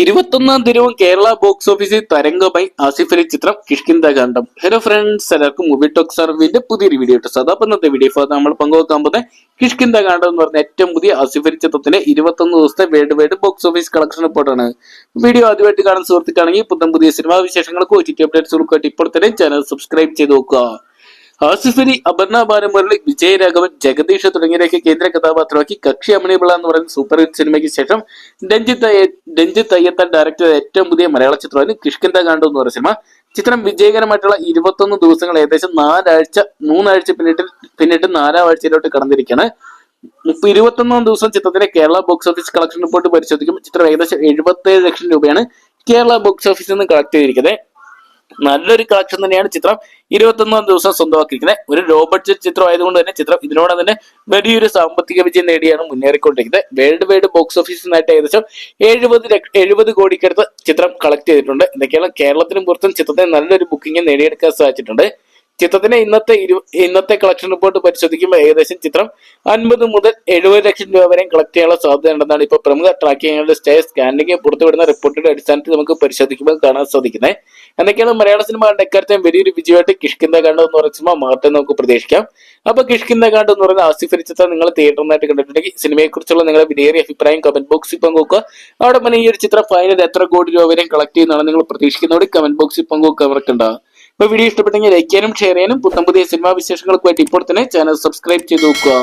ഇരുപത്തൊന്നാം ദിനവും കേരള ബോക്സ് ഓഫീസിൽ തരംഗമായി ആസിഫ് അലി ചിത്രം കിഷ്കിന്ധാകാന്ഡം. ഹലോ ഫ്രണ്ട്സ്, എല്ലാവർക്കും മൂവി ടോക്ക് സർവിന്റെ പുതിയൊരു വീഡിയോ ഇട്ട് സാധാ ഇന്നത്തെ വീഡിയോ നമ്മൾ പങ്കുവെക്കാൻ പോകുന്നത് കിഷ്കിന്ധാകാന്ഡം എന്ന് പറഞ്ഞ ഏറ്റവും പുതിയ ആസിഫ് അലി ചിത്രത്തിന്റെ 21 ദിവസത്തെ world wide box office collection റിപ്പോർട്ടാണ്. വീഡിയോ ആദ്യമായിട്ട് കാണാൻ സുഹൃത്തുക്കാണെങ്കിൽ പുതിയ സിനിമാ വിശേഷങ്ങൾക്ക് OTT അപ്ഡേറ്റ്സുകൾക്കായിട്ട് ഇപ്പോൾ തന്നെ ചാനൽ സബ്സ്ക്രൈബ് ചെയ്ത് നോക്കുക. ആസിഫ് അലി, അപർണ ബാലമുരളി, വിജയരാഘവൻ, ജഗദീഷ് തുടങ്ങിയവരൊക്കെ കേന്ദ്ര കഥാപാത്രമാക്കി കക്ഷി അമണിപിള്ള എന്ന് പറയുന്ന സൂപ്പർ ഹിറ്റ് സിനിമയ്ക്ക് ശേഷം രഞ്ജിത്ത് അയ്യത്താൻ ഡയറക്ടർ ചെയ്ത ഏറ്റവും പുതിയ മലയാള ചിത്രമാണ് കിഷ്കിന്ധാകാന്ഡം എന്ന് പറയുന്ന സിനിമ. ചിത്രം വിജയകരമായിട്ടുള്ള 21 ദിവസങ്ങൾ ഏകദേശം 3 ആഴ്ച പിന്നിട്ട് 4-ാം ആഴ്ചയിലോട്ട് കടന്നിരിക്കുകയാണ്. 21 ദിവസം ചിത്രത്തിന്റെ Kerala box office collection report പരിശോധിക്കുമ്പോൾ ചിത്രം ഏകദേശം 77 ലക്ഷം രൂപയാണ് കേരള ബോക്സ് ഓഫീസിൽ നിന്ന് കളക്ട് ചെയ്തിരിക്കുന്നത്. നല്ലൊരു കളക്ഷൻ തന്നെയാണ് ചിത്രം 21 ദിവസം സ്വന്തമാക്കിയിരിക്കുന്നത്. ഒരു ലോ ബഡ്ജറ്റ് ചിത്രം ആയതുകൊണ്ട് തന്നെ ചിത്രം ഇതിനോട് തന്നെ വലിയൊരു സാമ്പത്തിക വിജയം നേടിയാണ് മുന്നേറിക്കൊണ്ടിരിക്കുന്നത്. വേൾഡ് വൈഡ് ബോക്സ് ഓഫീസിനായിട്ട് ഏകദേശം 70 കോടിക്കടുത്ത് ചിത്രം കളക്ട് ചെയ്തിട്ടുണ്ട്. എന്തൊക്കെയാണ് കേരളത്തിനും പുറത്തും ചിത്രത്തിന് നല്ലൊരു ബുക്കിംഗ് നേടിയെടുക്കാൻ സാധിച്ചിട്ടുണ്ട്. ചിത്രത്തിന്റെ ഇന്നത്തെ കളക്ഷൻ റിപ്പോർട്ട് പരിശോധിക്കുമ്പോൾ ഏകദേശം ചിത്രം 50 മുതൽ 70 ലക്ഷം രൂപ വരെയും കളക്ട് ചെയ്യാനുള്ള സാധ്യതയുണ്ടെന്നാണ് ഇപ്പോൾ പ്രമുഖ ട്രാക്കിംഗ് സ്കാനിംഗ് പുറത്തുവിടുന്ന റിപ്പോർട്ടിന്റെ അടിസ്ഥാനത്തിൽ നമുക്ക് പരിശോധിക്കുമ്പോൾ കാണാൻ സാധിക്കുന്നത്. എന്തൊക്കെയാണ് മലയാള സിനിമ കണ്ട എക്കാലത്തെയും വലിയൊരു വിജയമായിട്ട് കിഷ്കിന്ധാകാന്ഡം എന്ന് പറയുന്ന സിനിമ മാറ്റം നമുക്ക് പ്രതീക്ഷിക്കാം. അപ്പൊ കിഷ്കിന്ധാകാന്ഡം എന്ന് പറയുന്ന ആസിഫ് അലി ചിത്രം നിങ്ങൾ തിയേറ്ററിനായിട്ട് കണ്ടിട്ടുണ്ടെങ്കിൽ സിനിമയെ കുറിച്ചുള്ള നിങ്ങളുടെ വിലയേറിയ അഭിപ്രായം കമന്റ് ബോക്സിൽ പങ്കുവെക്കുക. അവിടെ പിന്നെ ഈ ഒരു ചിത്രം ഫൈനൽ എത്ര കോടി രൂപ വരെയും കളക്ട് ചെയ്യുന്നതാണ് നിങ്ങൾ പ്രതീക്ഷിക്കുന്നതോടെ കമന്റ് ബോക്സിൽ പങ്കുവെക്കുക മറക്കണ്ട. അപ്പൊ വീഡിയോ ഇഷ്ടപ്പെട്ടെങ്കിൽ ലൈക്ക് ചെയ്യാനും ഷെയർ ചെയ്യാനും പുതിയ സിനിമാ വിശേഷങ്ങൾക്ക് വേണ്ടി ഇപ്പോൾ തന്നെ ചാനൽ സബ്സ്ക്രൈബ് ചെയ്ത് നോക്കുക.